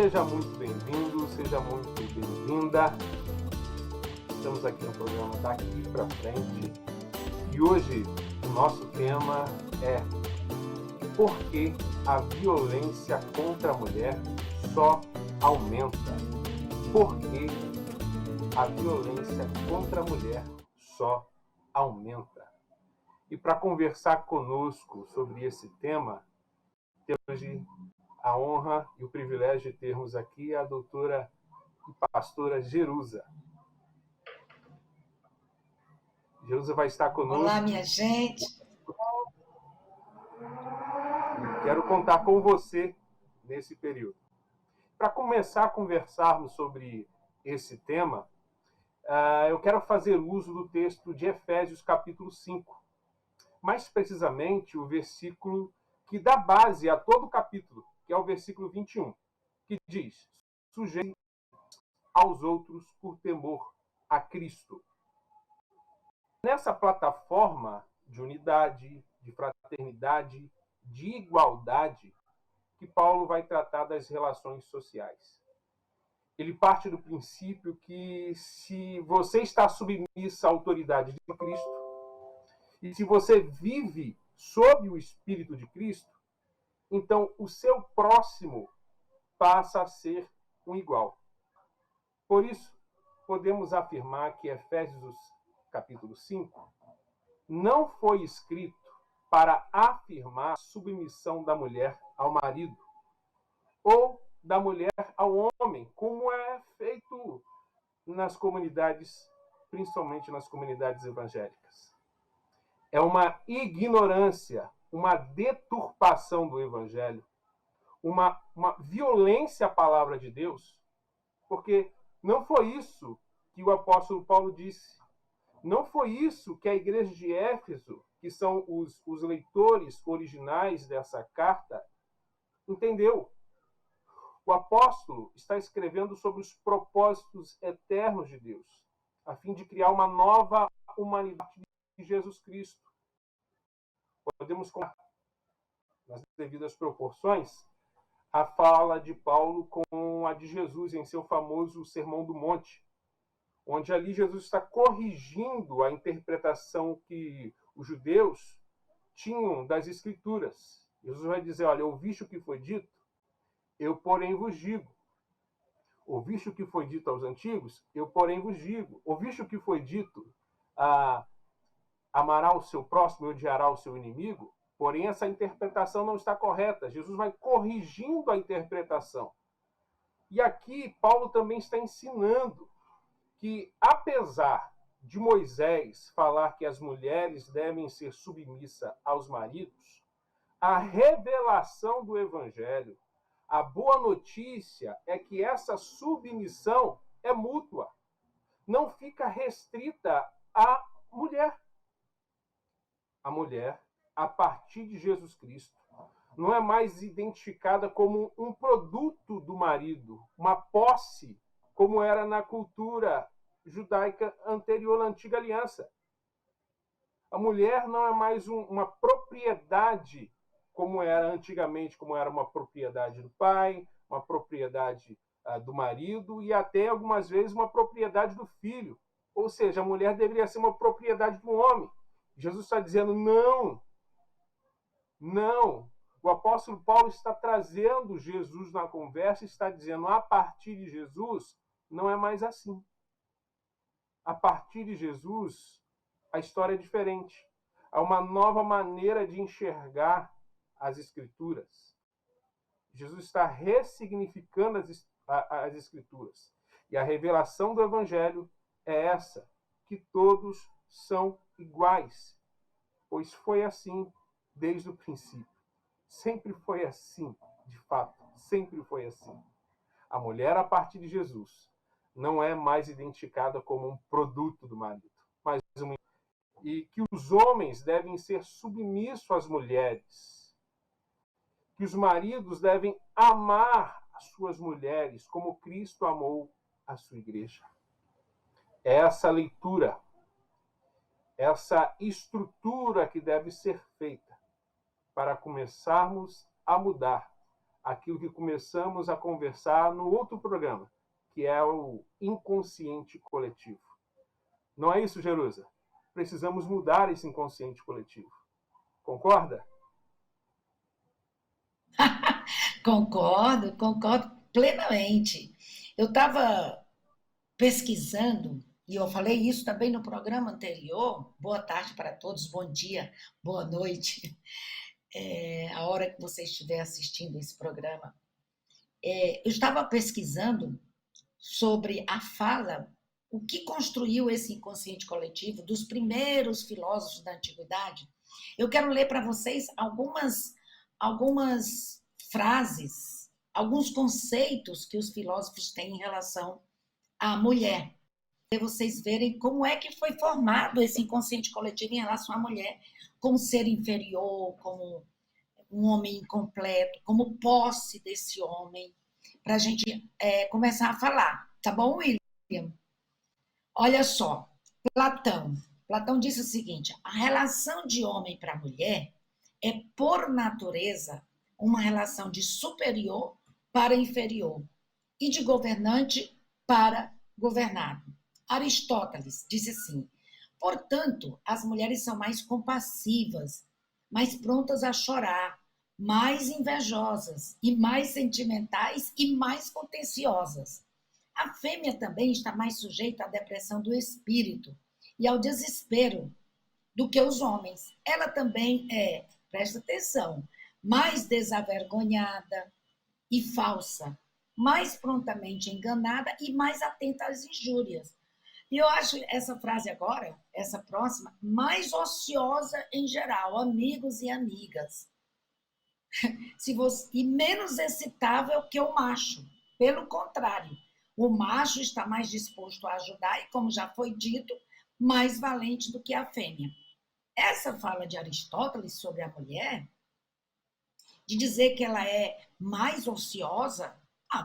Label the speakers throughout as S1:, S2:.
S1: Seja muito bem-vindo, seja muito bem-vinda. Estamos aqui no programa Daqui para Frente e hoje o nosso tema é por que a violência contra a mulher só aumenta? Por que a violência contra a mulher só aumenta? E para conversar conosco sobre esse tema, temos hoje a honra e o privilégio de termos aqui a doutora e pastora Jerusa. Jerusa vai estar conosco.
S2: Olá, minha gente.
S1: Quero contar com você nesse período. Para começar a conversarmos sobre esse tema, eu quero fazer uso do texto de Efésios capítulo 5. Mais precisamente, o versículo que dá base a todo o capítulo, que é o versículo 21, que diz: sujeitem aos outros por temor a Cristo. Nessa plataforma de unidade, de fraternidade, de igualdade, que Paulo vai tratar das relações sociais. Ele parte do princípio que se você está submissa à autoridade de Cristo, e se você vive sob o Espírito de Cristo, então o seu próximo passa a ser um igual. Por isso, podemos afirmar que Efésios capítulo 5 não foi escrito para afirmar a submissão da mulher ao marido ou da mulher ao homem, como é feito nas comunidades, principalmente nas comunidades evangélicas. É uma ignorância, uma deturpação do evangelho, uma violência à palavra de Deus, porque não foi isso que o apóstolo Paulo disse. Não foi isso que a igreja de Éfeso, que são os leitores originais dessa carta, entendeu. O apóstolo está escrevendo sobre os propósitos eternos de Deus, a fim de criar uma nova humanidade de Jesus Cristo. Podemos comparar, nas devidas proporções, a fala de Paulo com a de Jesus em seu famoso Sermão do Monte, onde ali Jesus está corrigindo a interpretação que os judeus tinham das Escrituras. Jesus vai dizer, olha, ouviste o que foi dito? Eu, porém, vos digo. Ouviste o que foi dito aos antigos? Eu, porém, vos digo. Ouviste o que foi dito? Amará o seu próximo e odiará o seu inimigo? Porém, essa interpretação não está correta. Jesus vai corrigindo a interpretação. E aqui, Paulo também está ensinando que, apesar de Moisés falar que as mulheres devem ser submissas aos maridos, a revelação do Evangelho, a boa notícia é que essa submissão é mútua, não fica restrita à mulher. A mulher, a partir de Jesus Cristo, não é mais identificada como um produto do marido, uma posse, como era na cultura judaica anterior à antiga aliança. A mulher não é mais uma propriedade, como era antigamente, como era uma propriedade do pai, uma propriedade do marido e até, algumas vezes, uma propriedade do filho. Ou seja, a mulher deveria ser uma propriedade do homem. Jesus está dizendo, não. O apóstolo Paulo está trazendo Jesus na conversa e está dizendo, a partir de Jesus, não é mais assim. A partir de Jesus, a história é diferente. Há uma nova maneira de enxergar as Escrituras. Jesus está ressignificando as Escrituras. E a revelação do Evangelho é essa, que todos são iguais. Pois foi assim desde o princípio. Sempre foi assim, de fato. Sempre foi assim. A mulher, a partir de Jesus, não é mais identificada como um produto do marido, mas e que os homens devem ser submissos às mulheres, que os maridos devem amar as suas mulheres como Cristo amou a sua igreja. É essa leitura, essa estrutura que deve ser feita para começarmos a mudar aquilo que começamos a conversar no outro programa, que é o inconsciente coletivo. Não é isso, Jerusa? Precisamos mudar esse inconsciente coletivo. Concorda?
S2: Concordo plenamente. Eu estava pesquisando, e eu falei isso também no programa anterior. Boa tarde para todos, bom dia, boa noite, a hora que você estiver assistindo esse programa. Eu estava pesquisando sobre a fala, o que construiu esse inconsciente coletivo dos primeiros filósofos da antiguidade. Eu quero ler para vocês algumas frases, alguns conceitos que os filósofos têm em relação à mulher, para vocês verem como é que foi formado esse inconsciente coletivo em relação à mulher, como ser inferior, como um homem incompleto, como posse desse homem, para a gente começar a falar. Tá bom, William? Olha só, Platão. Platão disse o seguinte: a relação de homem para mulher é, por natureza, uma relação de superior para inferior e de governante para governado. Aristóteles disse assim: portanto, as mulheres são mais compassivas, mais prontas a chorar, mais invejosas e mais sentimentais e mais contenciosas. A fêmea também está mais sujeita à depressão do espírito e ao desespero do que os homens. Ela também é, presta atenção, mais desavergonhada e falsa, mais prontamente enganada e mais atenta às injúrias. E eu acho essa frase agora, essa próxima, mais ociosa em geral, amigos e amigas. E menos excitável que o macho. Pelo contrário, o macho está mais disposto a ajudar e, como já foi dito, mais valente do que a fêmea. Essa fala de Aristóteles sobre a mulher, de dizer que ela é mais ociosa,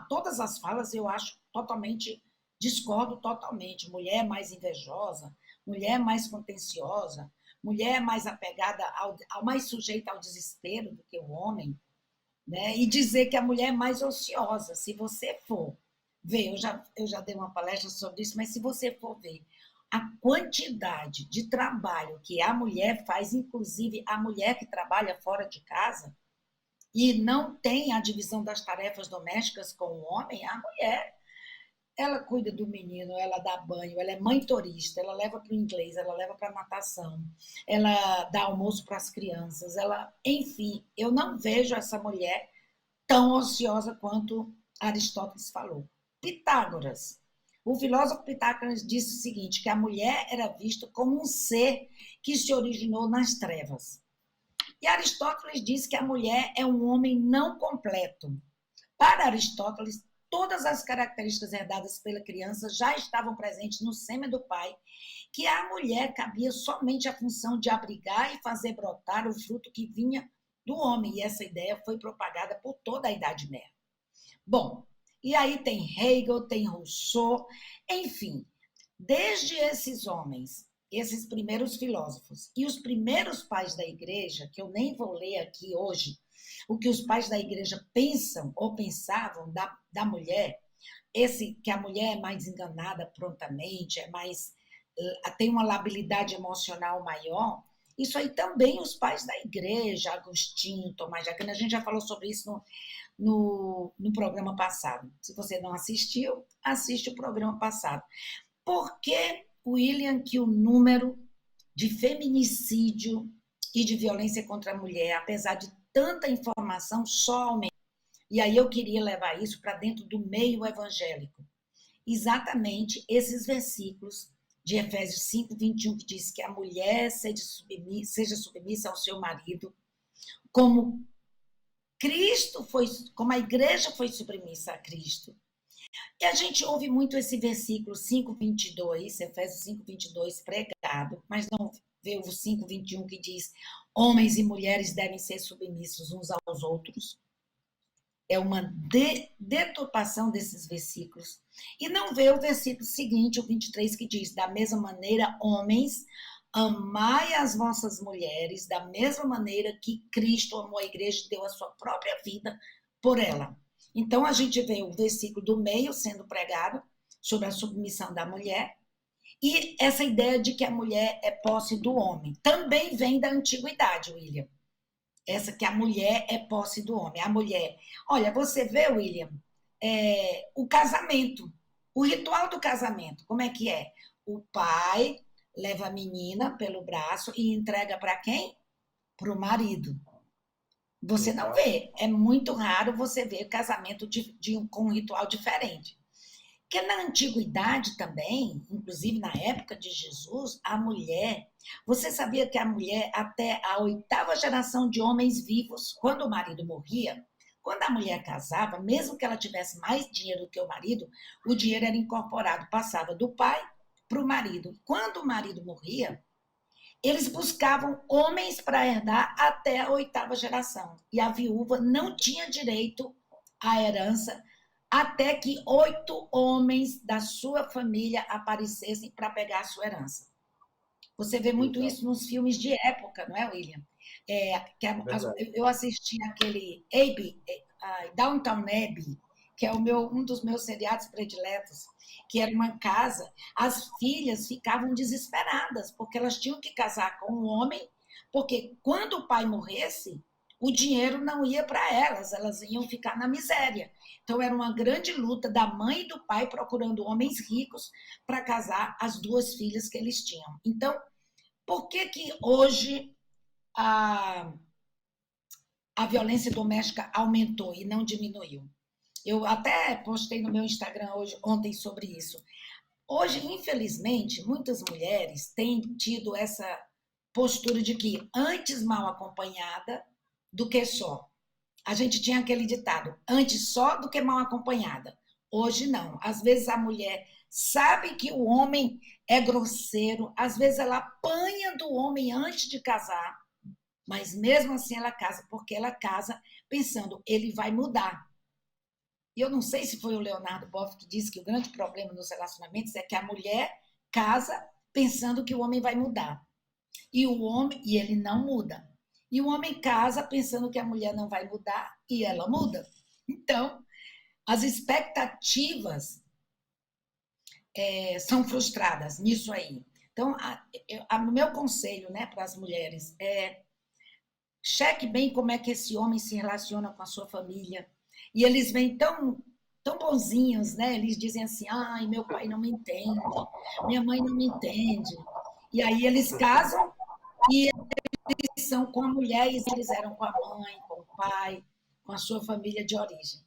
S2: todas as falas eu acho totalmente, discordo totalmente. Mulher mais invejosa, mulher mais contenciosa, mulher mais apegada, mais sujeita ao desespero do que o homem, né? E dizer que a mulher é mais ociosa. Se você for ver, eu já dei uma palestra sobre isso, mas se você for ver a quantidade de trabalho que a mulher faz, inclusive a mulher que trabalha fora de casa, e não tem a divisão das tarefas domésticas com o homem, a mulher, ela cuida do menino, ela dá banho, ela é mãe turista, ela leva para o inglês, ela leva para a natação, ela dá almoço para as crianças, enfim, eu não vejo essa mulher tão ociosa quanto Aristóteles falou. Pitágoras. O filósofo Pitágoras disse o seguinte, que a mulher era vista como um ser que se originou nas trevas. E Aristóteles diz que a mulher é um homem não completo. Para Aristóteles, todas as características herdadas pela criança já estavam presentes no sêmen do pai, que a mulher cabia somente a função de abrigar e fazer brotar o fruto que vinha do homem. E essa ideia foi propagada por toda a Idade Média. Bom, e aí tem Hegel, tem Rousseau, enfim, desde esses homens, esses primeiros filósofos e os primeiros pais da igreja, que eu nem vou ler aqui hoje, o que os pais da igreja pensam ou pensavam da mulher, que a mulher é mais enganada prontamente, tem uma labilidade emocional maior, isso aí também os pais da igreja, Agostinho, Tomás de Aquino, a gente já falou sobre isso no programa passado. Se você não assistiu, assiste o programa passado. Por que, William, que o número de feminicídio e de violência contra a mulher, apesar de tanta informação, só aumenta? E aí eu queria levar isso para dentro do meio evangélico. Exatamente esses versículos de Efésios 5, 21, que diz que a mulher seja submissa ao seu marido, como como a igreja foi submissa a Cristo. E a gente ouve muito esse versículo 5:22, Efésios 5:22 pregado, mas não vê o 5:21 que diz: homens e mulheres devem ser submissos uns aos outros. É uma deturpação desses versículos. E não vê o versículo seguinte, o 23, que diz: da mesma maneira, homens, amai as vossas mulheres, da mesma maneira que Cristo amou a igreja e deu a sua própria vida por ela. Então, a gente vê o versículo do meio sendo pregado sobre a submissão da mulher, e essa ideia de que a mulher é posse do homem também vem da antiguidade, William. Essa que a mulher é posse do homem. A mulher. Olha, você vê, William, o casamento, o ritual do casamento, como é que é? O pai leva a menina pelo braço e entrega para quem? Para o marido. Você não vê, é muito raro você ver casamento com um ritual diferente. Porque na antiguidade também, inclusive na época de Jesus, a mulher. Você sabia que a mulher, até a 8ª geração de homens vivos, quando o marido morria, quando a mulher casava, mesmo que ela tivesse mais dinheiro do que o marido, o dinheiro era incorporado, passava do pai para o marido. Quando o marido morria, eles buscavam homens para herdar até a 8ª geração. E a viúva não tinha direito à herança até que 8 homens da sua família aparecessem para pegar a sua herança. Você vê muito isso nos filmes de época, não é, William? Eu assisti aquele Downton Abbey, que é um dos meus seriados prediletos, que era uma casa. As filhas ficavam desesperadas, porque elas tinham que casar com um homem, porque quando o pai morresse, o dinheiro não ia para elas iam ficar na miséria. Então, era uma grande luta da mãe e do pai procurando homens ricos para casar as 2 filhas que eles tinham. Então, por que hoje a violência doméstica aumentou e não diminuiu? Eu até postei no meu Instagram ontem sobre isso. Hoje, infelizmente, muitas mulheres têm tido essa postura de que antes mal acompanhada do que só. A gente tinha aquele ditado, antes só do que mal acompanhada. Hoje não. Às vezes a mulher sabe que o homem é grosseiro, às vezes ela apanha do homem antes de casar, mas mesmo assim ela casa, porque ela casa pensando, ele vai mudar. E eu não sei se foi o Leonardo Boff que disse que o grande problema nos relacionamentos é que a mulher casa pensando que o homem vai mudar. E ele não muda. E o homem casa pensando que a mulher não vai mudar e ela muda. Então, as expectativas são frustradas nisso aí. Então, o meu conselho, né, para as mulheres é cheque bem como é que esse homem se relaciona com a sua família. E eles vêm tão bonzinhos, né? Eles dizem assim, ai, meu pai não me entende, minha mãe não me entende. E aí eles casam e eles são com a mulher e eles eram com a mãe, com o pai, com a sua família de origem.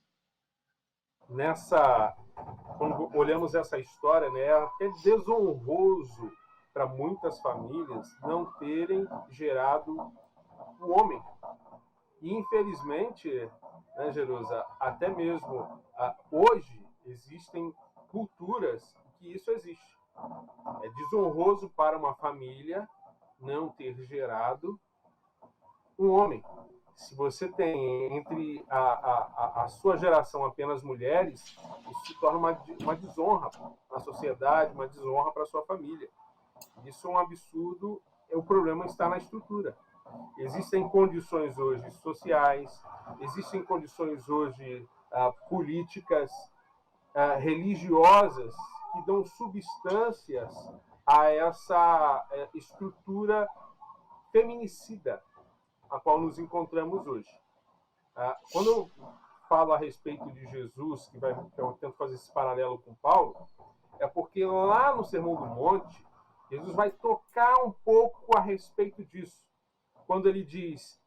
S1: Quando olhamos essa história, né, é até desonroso para muitas famílias não terem gerado um homem. E, infelizmente, né, Jerusa, até mesmo hoje existem culturas que isso existe. É desonroso para uma família não ter gerado um homem. Se você tem entre a sua geração apenas mulheres, isso se torna uma desonra na sociedade, uma desonra para a sua família. Isso é um absurdo, o problema está na estrutura. Existem condições hoje sociais, existem condições hoje políticas, religiosas, que dão substâncias a essa estrutura feminicida a qual nos encontramos hoje. Quando eu falo a respeito de Jesus, que eu tento fazer esse paralelo com Paulo, é porque lá no Sermão do Monte, Jesus vai tocar um pouco a respeito disso. Quando ele diz,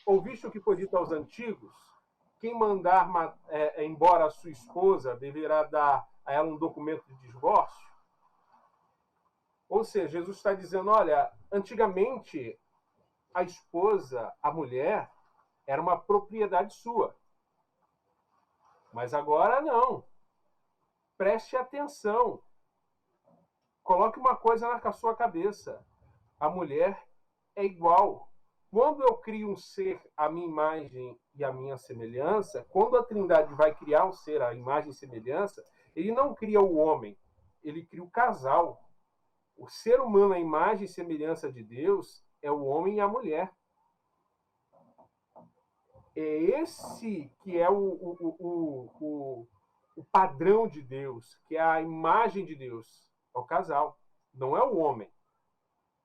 S1: ouviste o que foi dito aos antigos? Quem mandar embora a sua esposa deverá dar a ela um documento de divórcio? Ou seja, Jesus está dizendo, olha, antigamente a esposa, a mulher, era uma propriedade sua. Mas agora não. Preste atenção. Coloque uma coisa na sua cabeça. A mulher é igual. Quando eu crio um ser à minha imagem e à minha semelhança, quando a Trindade vai criar um ser à imagem e semelhança, ele não cria o homem, ele cria o casal. O ser humano à imagem e semelhança de Deus é o homem e a mulher. é esse que é o padrão de Deus, que é a imagem de Deus, é o casal, não é o homem.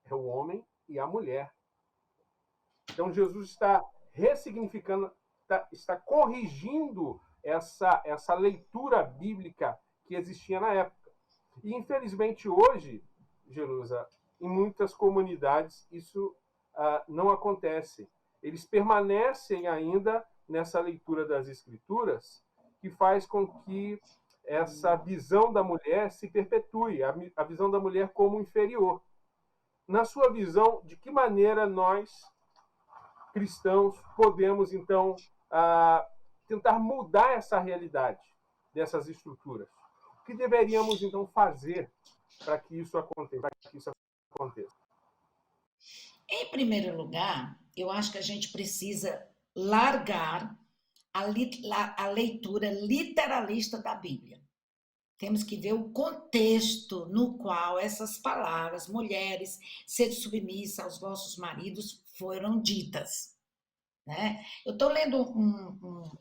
S1: É o homem e a mulher. Então, Jesus está ressignificando, está corrigindo essa leitura bíblica que existia na época. E, infelizmente, hoje, Jerusa, em muitas comunidades, isso não acontece. Eles permanecem ainda nessa leitura das Escrituras, que faz com que essa visão da mulher se perpetue, a visão da mulher como inferior. Na sua visão, de que maneira nós, cristãos, podemos, então, tentar mudar essa realidade dessas estruturas? O que deveríamos, então, fazer para que isso aconteça?
S2: Em primeiro lugar, eu acho que a gente precisa largar a leitura literalista da Bíblia. Temos que ver o contexto no qual essas palavras, mulheres, sede submissa aos vossos maridos, foram ditas. Né? Eu estou lendo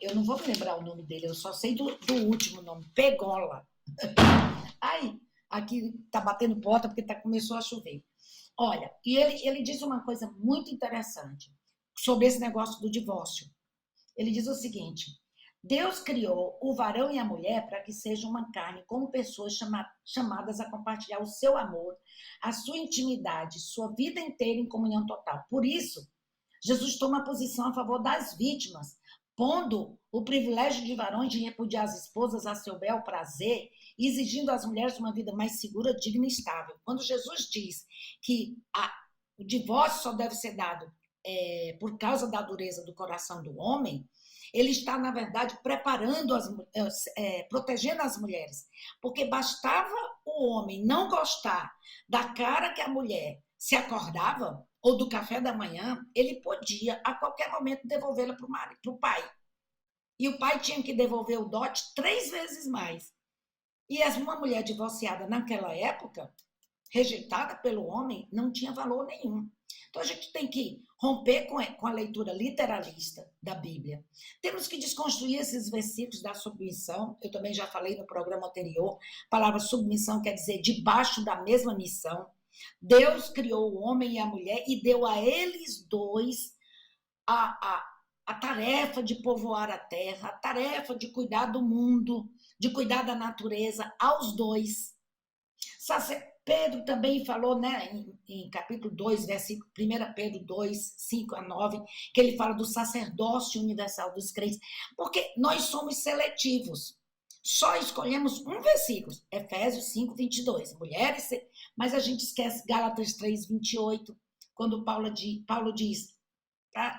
S2: eu não vou me lembrar o nome dele, eu só sei do último nome, Pegola. Ai, aqui está batendo porta porque começou a chover. Olha, e ele diz uma coisa muito interessante sobre esse negócio do divórcio. Ele diz o seguinte: Deus criou o varão e a mulher para que sejam uma carne, como pessoas chamadas a compartilhar o seu amor, a sua intimidade, sua vida inteira em comunhão total. Por isso, Jesus toma posição a favor das vítimas, pondo o privilégio de varões de repudiar as esposas a seu bel prazer, exigindo às mulheres uma vida mais segura, digna e estável. Quando Jesus diz que o divórcio só deve ser dado por causa da dureza do coração do homem, ele está, na verdade, preparando, protegendo as mulheres. Porque bastava o homem não gostar da cara que a mulher se acordava, ou do café da manhã, ele podia, a qualquer momento, devolvê-la para o pai. E o pai tinha que devolver o dote 3 vezes mais. E uma mulher divorciada naquela época, rejeitada pelo homem, não tinha valor nenhum. Então, a gente tem que romper com a leitura literalista da Bíblia. Temos que desconstruir esses versículos da submissão. Eu também já falei no programa anterior. A palavra submissão quer dizer debaixo da mesma missão. Deus criou o homem e a mulher e deu a eles dois a tarefa de povoar a terra, a tarefa de cuidar do mundo, de cuidar da natureza, aos dois. Pedro também falou, né, em capítulo 2, versículo 1 Pedro 2, 5 a 9, que ele fala do sacerdócio universal dos crentes, porque nós somos seletivos. Só escolhemos um versículo, Efésios 5, 22. Mulheres, mas a gente esquece Gálatas 3, 28, quando Paulo diz,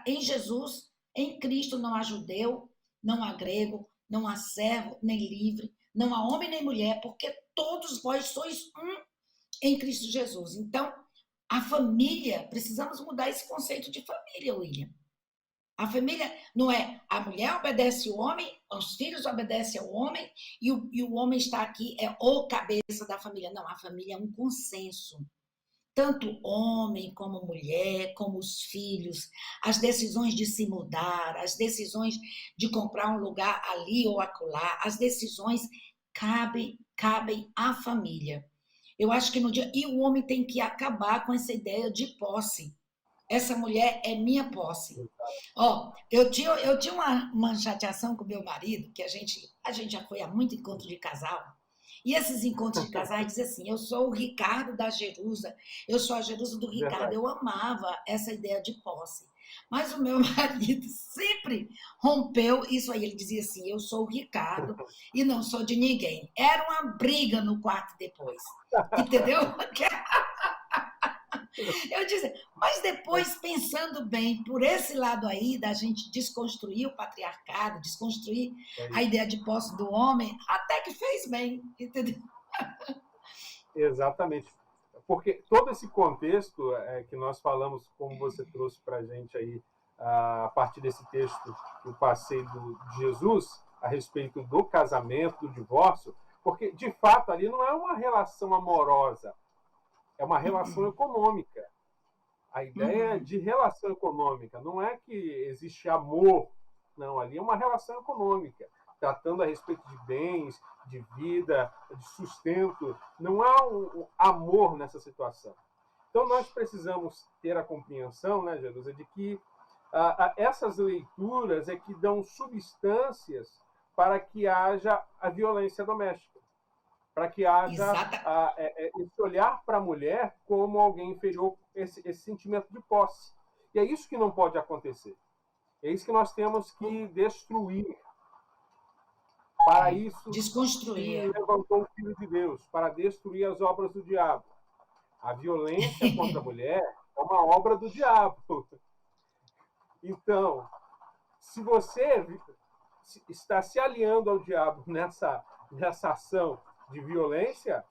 S2: em Jesus, em Cristo não há judeu, não há grego, não há servo, nem livre, não há homem nem mulher, porque todos vós sois um em Cristo Jesus. Então, a família, precisamos mudar esse conceito de família, William. A família não é a mulher obedece o homem, os filhos obedecem ao homem, e o homem está aqui, é o cabeça da família. Não, a família é um consenso. Tanto homem como mulher, como os filhos, as decisões de se mudar, as decisões de comprar um lugar ali ou acolá, as decisões cabem à família. Eu acho que no dia. E o homem tem que acabar com essa ideia de posse. Essa mulher é minha posse. Ó, eu tinha uma chateação com meu marido, que a gente já foi a muito encontro de casal. E esses encontros de casais dizem assim: eu sou o Ricardo da Jerusa, eu sou a Jerusa do Ricardo. Verdade. Eu amava essa ideia de posse. Mas o meu marido sempre rompeu isso aí. Ele dizia assim: eu sou o Ricardo e não sou de ninguém. Era uma briga no quarto depois. Entendeu? Eu disse, mas depois, pensando bem, por esse lado aí, da gente desconstruir o patriarcado, desconstruir a ideia de posse do homem, até que fez bem, entendeu?
S1: Exatamente. Porque todo esse contexto que nós falamos, como você trouxe para a gente aí, a partir desse texto que eu passei de Jesus, a respeito do casamento, do divórcio, porque, de fato, ali não é uma relação amorosa, é uma relação econômica. A ideia de relação econômica não é que existe amor Não, ali é uma relação econômica, tratando a respeito de bens, de vida, de sustento. Não há um amor nessa situação. Então, nós precisamos ter a compreensão, né, Jerusa, de que essas leituras é que dão substâncias para que haja a violência doméstica, para que haja esse olhar para a mulher como alguém inferior, esse sentimento de posse. E é isso que não pode acontecer. É isso que nós temos que destruir. Para isso,
S2: desconstruir.
S1: se levantou o Filho de Deus, para destruir as obras do diabo. A violência contra a mulher é uma obra do diabo. Então, se você está se aliando ao diabo nessa ação de violência,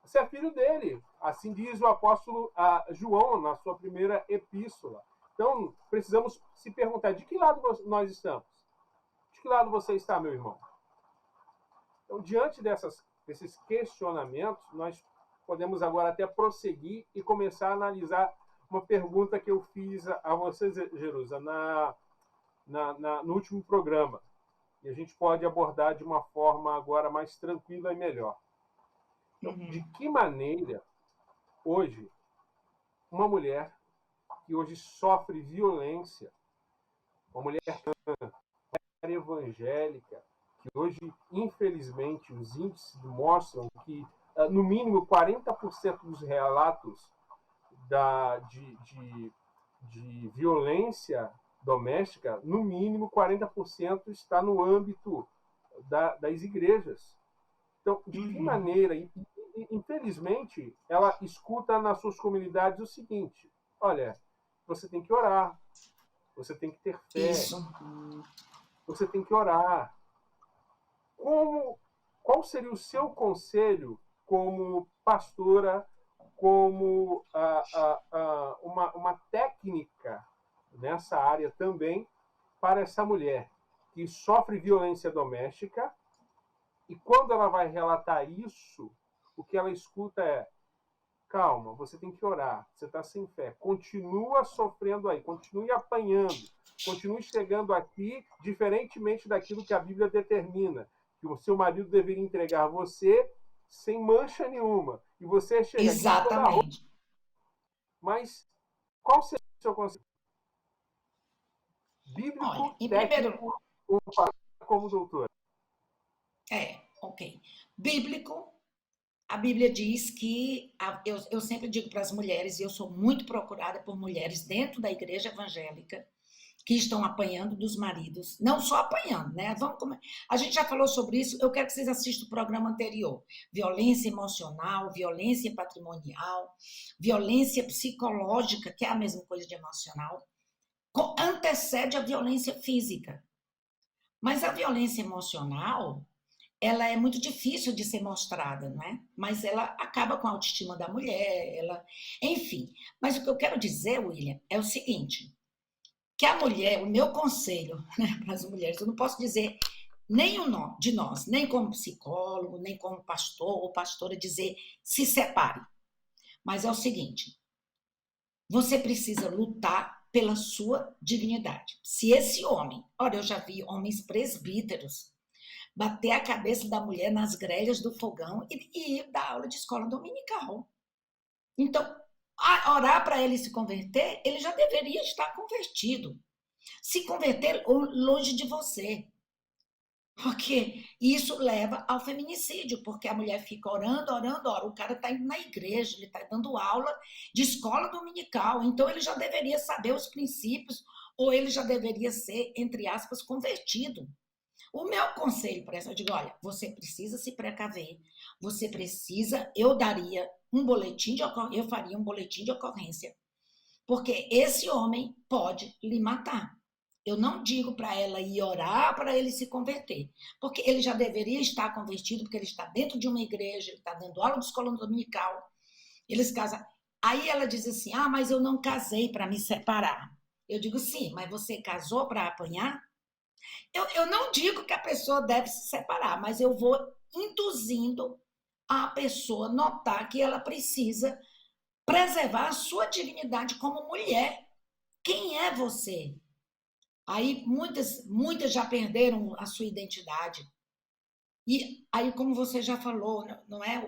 S1: você é filho dele. Assim diz o apóstolo João na sua primeira epístola. Então, precisamos se perguntar, de que lado nós estamos? De que lado você está, meu irmão? Então, diante desses questionamentos, nós podemos agora até prosseguir e começar a analisar uma pergunta que eu fiz a você, Jerusa, no último programa. E a gente pode abordar de uma forma agora mais tranquila e melhor. Então, de que maneira, hoje, uma mulher que hoje sofre violência, uma mulher evangélica, que hoje, infelizmente, os índices mostram que, no mínimo, 40% dos relatos de violência doméstica, no mínimo 40% está no âmbito das igrejas. Então, de que maneira, infelizmente, ela escuta nas suas comunidades o seguinte: olha, você tem que orar, você tem que ter fé, você tem que orar. Qual seria o seu conselho como pastora, como uma técnica nessa área também para essa mulher que sofre violência doméstica e quando ela vai relatar isso, o que ela escuta é: calma, você tem que orar, você está sem fé, continua sofrendo aí, continue apanhando, continue chegando aqui, diferentemente daquilo que a Bíblia determina, que o seu marido deveria entregar você sem mancha nenhuma, e você chega
S2: exatamente
S1: aqui toda roupa. Mas qual seria o seu conselho? Bíblico,
S2: olha, em
S1: técnico, como doutor?
S2: Ok. Bíblico, a Bíblia diz que, eu sempre digo para as mulheres, e eu sou muito procurada por mulheres dentro da igreja evangélica, que estão apanhando dos maridos, não só apanhando, né? A gente já falou sobre isso, eu quero que vocês assistam o programa anterior. Violência emocional, violência patrimonial, violência psicológica, que é a mesma coisa de emocional, antecede a violência física. Mas a violência emocional, ela é muito difícil de ser mostrada, não é? Mas ela acaba com a autoestima da mulher, enfim. Mas o que eu quero dizer, William, é o seguinte: que a mulher, o meu conselho, né, para as mulheres, eu não posso dizer nenhum de nós, nem como psicólogo, nem como pastor ou pastora, dizer se separe. Mas é o seguinte: você precisa lutar pela sua dignidade. Se esse homem, olha, eu já vi homens presbíteros bater a cabeça da mulher nas grelhas do fogão e ir dar aula de escola dominical. Então, orar para ele se converter, ele já deveria estar convertido. Se converter longe de você. Porque isso leva ao feminicídio, porque a mulher fica orando, o cara está indo na igreja, ele está dando aula de escola dominical, então ele já deveria saber os princípios, ou ele já deveria ser, entre aspas, convertido. O meu conselho para essa, eu digo, olha, você precisa se precaver, você precisa, eu faria um boletim de ocorrência, porque esse homem pode lhe matar. Eu não digo para ela ir orar para ele se converter, porque ele já deveria estar convertido, porque ele está dentro de uma igreja, ele está dando aula de escola dominical, eles casam. Aí ela diz assim, mas eu não casei para me separar. Eu digo, sim, mas você casou para apanhar? Eu não digo que a pessoa deve se separar, mas eu vou induzindo a pessoa a notar que ela precisa preservar a sua dignidade como mulher. Quem é você? Aí muitas já perderam a sua identidade. E aí, como você já falou, não é?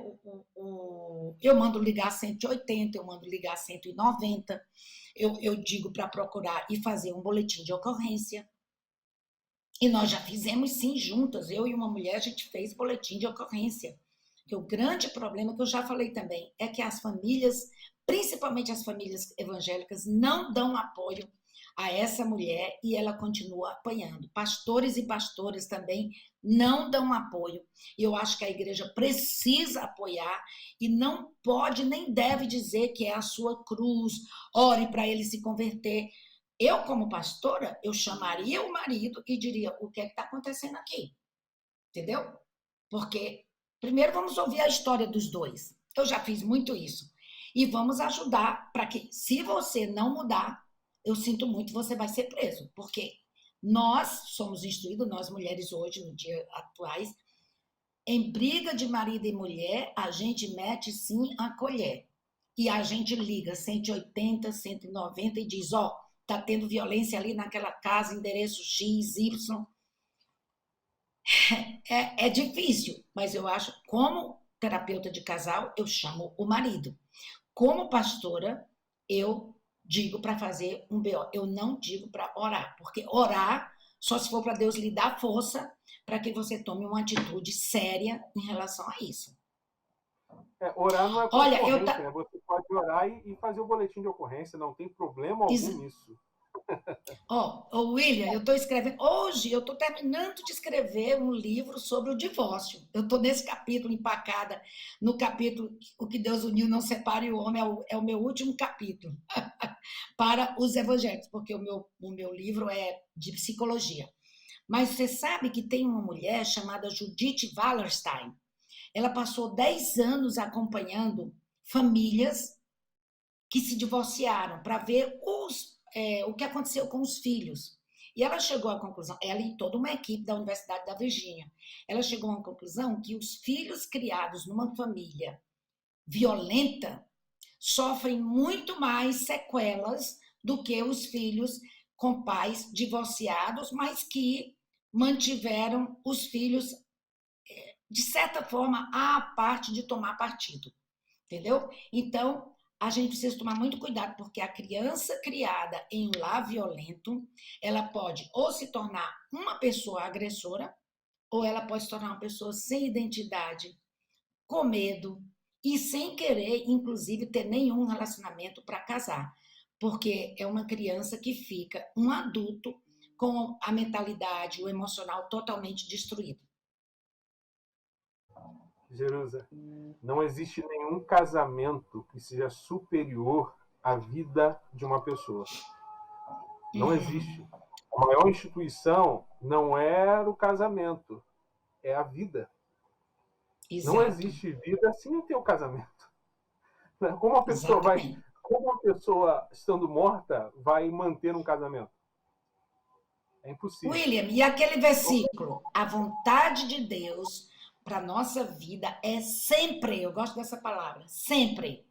S2: Eu mando ligar 180, eu mando ligar 190, eu digo para procurar e fazer um boletim de ocorrência. E nós já fizemos sim juntas, eu e uma mulher, a gente fez boletim de ocorrência. Que o grande problema, que eu já falei também, é que as famílias, principalmente as famílias evangélicas, não dão apoio a essa mulher e ela continua apanhando. Pastores e pastoras também não dão apoio. E eu acho que a igreja precisa apoiar e não pode nem deve dizer que é a sua cruz, ore para ele se converter. Eu, como pastora, eu chamaria o marido e diria: o que é que está acontecendo aqui? Entendeu? Porque primeiro vamos ouvir a história dos dois. Eu já fiz muito isso. E vamos ajudar para que, se você não mudar, eu sinto muito, você vai ser preso. Porque nós somos instruídos, nós mulheres hoje, no dia atuais, em briga de marido e mulher, a gente mete sim a colher. E a gente liga 180, 190 e diz: ó, tá tendo violência ali naquela casa, endereço X, Y. É difícil, mas eu acho, como terapeuta de casal, eu chamo o marido. Como pastora, eu digo para fazer um BO. Eu não digo para orar, porque orar só se for para Deus lhe dar força para que você tome uma atitude séria em relação a isso.
S1: Orar não é
S2: Olha,
S1: concorrência, né? Você pode orar e fazer o boletim de ocorrência, não tem problema algum nisso.
S2: William, eu estou escrevendo. Hoje eu estou terminando de escrever um livro sobre o divórcio. Eu estou nesse capítulo, empacada, no capítulo O que Deus uniu, não separe o homem, é o meu último capítulo para os evangélicos, porque o meu livro é de psicologia. Mas você sabe que tem uma mulher chamada Judith Wallerstein. Ela passou 10 anos acompanhando famílias que se divorciaram para ver o que aconteceu com os filhos. E ela chegou à conclusão, ela e toda uma equipe da Universidade da Virgínia, ela chegou à conclusão que os filhos criados numa família violenta sofrem muito mais sequelas do que os filhos com pais divorciados, mas que mantiveram os filhos, de certa forma, à parte de tomar partido. Entendeu? Então, a gente precisa tomar muito cuidado, porque a criança criada em um lar violento, ela pode ou se tornar uma pessoa agressora, ou ela pode se tornar uma pessoa sem identidade, com medo e sem querer, inclusive, ter nenhum relacionamento para casar, porque é uma criança que fica um adulto com a mentalidade, o emocional totalmente destruído.
S1: Jerusa, não existe nenhum casamento que seja superior à vida de uma pessoa. Não existe. A maior instituição não é o casamento, é a vida. Exato. Não existe vida sem ter o casamento. Como uma pessoa estando morta vai manter um casamento? É impossível.
S2: William, e aquele versículo, a vontade de Deus para nossa vida é sempre, eu gosto dessa palavra, sempre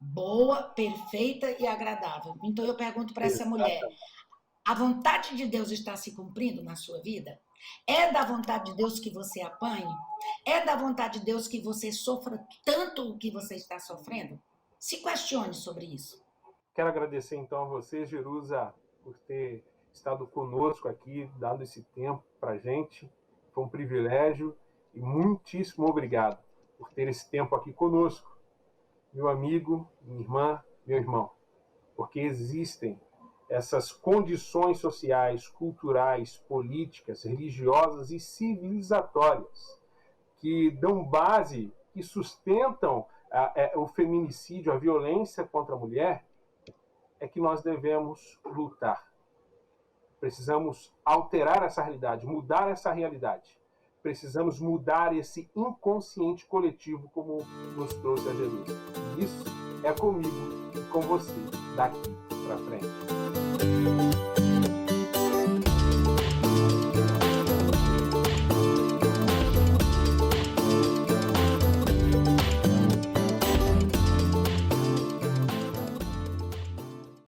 S2: boa, perfeita e agradável. Então eu pergunto para essa mulher, a vontade de Deus está se cumprindo na sua vida? É da vontade de Deus que você apanhe? É da vontade de Deus que você sofra tanto o que você está sofrendo? Se questione sobre isso.
S1: Quero agradecer então a você, Jerusa, por ter estado conosco aqui, dado esse tempo para a gente. Foi um privilégio e muitíssimo obrigado por ter esse tempo aqui conosco, meu amigo, minha irmã, meu irmão, porque existem essas condições sociais, culturais, políticas, religiosas e civilizatórias que dão base, que sustentam o feminicídio, a violência contra a mulher, é que nós devemos lutar. Precisamos alterar essa realidade, mudar essa realidade. Precisamos mudar esse inconsciente coletivo, como nos trouxe a Jesus. Isso é comigo e com você, daqui para frente.